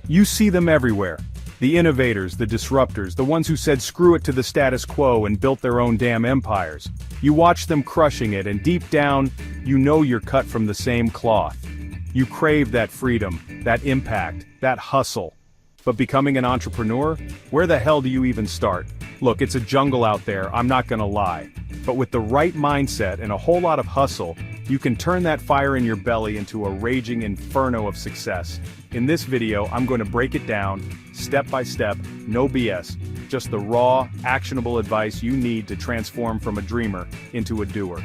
You see them everywhere. The innovators, the disruptors, the ones who said screw it to the status quo and built their own damn empires. You watch them crushing it, and deep down, you know you're cut from the same cloth. You crave that freedom, that impact, that hustle. But becoming an entrepreneur? Where the hell do you even start? Look, it's a jungle out there, I'm not gonna lie. But with the right mindset and a whole lot of hustle, you can turn that fire in your belly into a raging inferno of success. In this video, I'm going to break it down, step by step, no BS, just the raw, actionable advice you need to transform from a dreamer into a doer.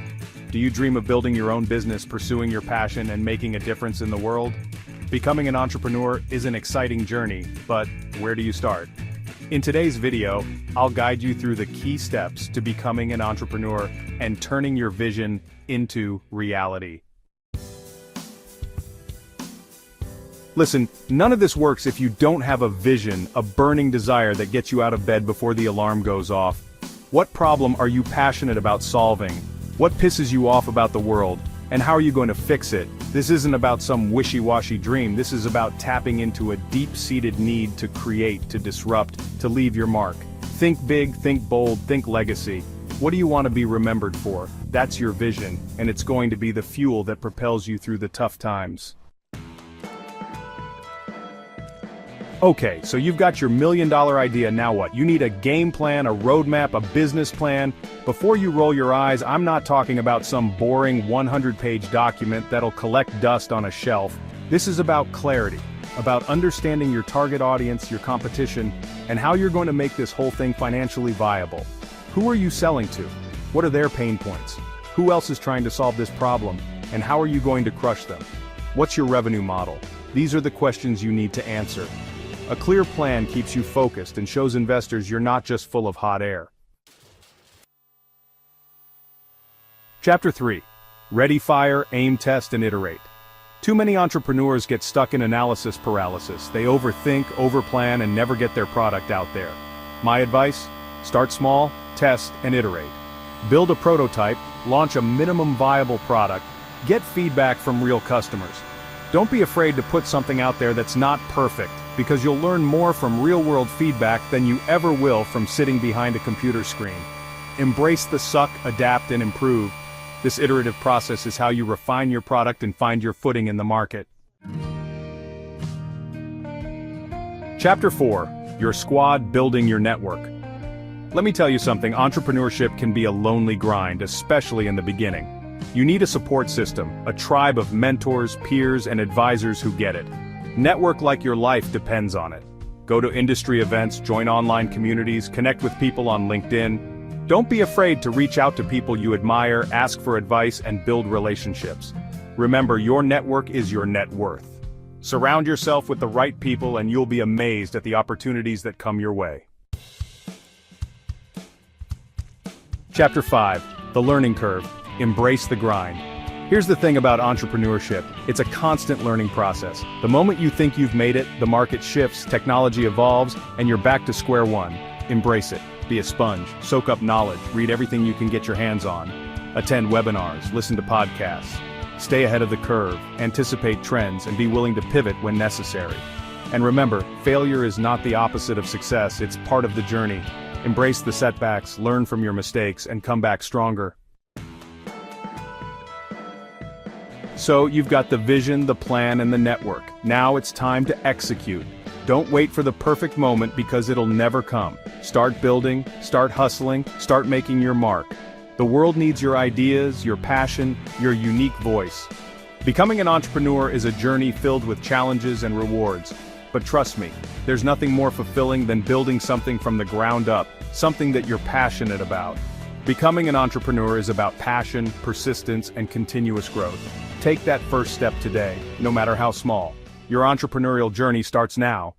Do you dream of building your own business, pursuing your passion, and making a difference in the world? Becoming an entrepreneur is an exciting journey, but where do you start? In today's video, I'll guide you through the key steps to becoming an entrepreneur and turning your vision into reality. Listen, none of this works if you don't have a vision, a burning desire that gets you out of bed before the alarm goes off. What problem are you passionate about solving? What pisses you off about the world? And how are you going to fix it? This isn't about some wishy-washy dream, this is about tapping into a deep-seated need to create, to disrupt, to leave your mark. Think big, think bold, think legacy. What do you want to be remembered for? That's your vision, and it's going to be the fuel that propels you through the tough times. Okay, so you've got your million-dollar idea, now what? You need a game plan, a roadmap, a business plan. Before you roll your eyes, I'm not talking about some boring 100-page document that'll collect dust on a shelf. This is about clarity, about understanding your target audience, your competition, and how you're going to make this whole thing financially viable. Who are you selling to? What are their pain points? Who else is trying to solve this problem? And how are you going to crush them? What's your revenue model? These are the questions you need to answer. A clear plan keeps you focused and shows investors you're not just full of hot air. Chapter 3. Ready, fire, aim, test, and iterate. Too many entrepreneurs get stuck in analysis paralysis. They overthink, overplan, and never get their product out there. My advice? Start small, test, and iterate. Build a prototype, launch a minimum viable product, get feedback from real customers. Don't be afraid to put something out there that's not perfect, because you'll learn more from real-world feedback than you ever will from sitting behind a computer screen. Embrace the suck, adapt, and improve. This iterative process is how you refine your product and find your footing in the market. Chapter 4. Your squad building your network. Let me tell you something, entrepreneurship can be a lonely grind, especially in the beginning. You need a support system, a tribe of mentors, peers, and advisors who get it. Network like your life depends on it. Go to industry events, join online communities, connect with people on LinkedIn. Don't be afraid to reach out to people you admire, ask for advice, and build relationships. Remember, your network is your net worth. Surround yourself with the right people and you'll be amazed at the opportunities that come your way. Chapter 5. The learning curve. Embrace the grind. Here's the thing about entrepreneurship, it's a constant learning process. The moment you think you've made it, the market shifts, technology evolves, and you're back to square one. Embrace it. Be a sponge, soak up knowledge, read everything you can get your hands on. Attend webinars, listen to podcasts. Stay ahead of the curve, anticipate trends, and be willing to pivot when necessary. And remember, failure is not the opposite of success, it's part of the journey. Embrace the setbacks, learn from your mistakes, and come back stronger. So you've got the vision, the plan, and the network. Now it's time to execute. Don't wait for the perfect moment because it'll never come. Start building, start hustling, start making your mark. The world needs your ideas, your passion, your unique voice. Becoming an entrepreneur is a journey filled with challenges and rewards. But trust me, there's nothing more fulfilling than building something from the ground up, something that you're passionate about. Becoming an entrepreneur is about passion, persistence, and continuous growth. Take that first step today, no matter how small. Your entrepreneurial journey starts now.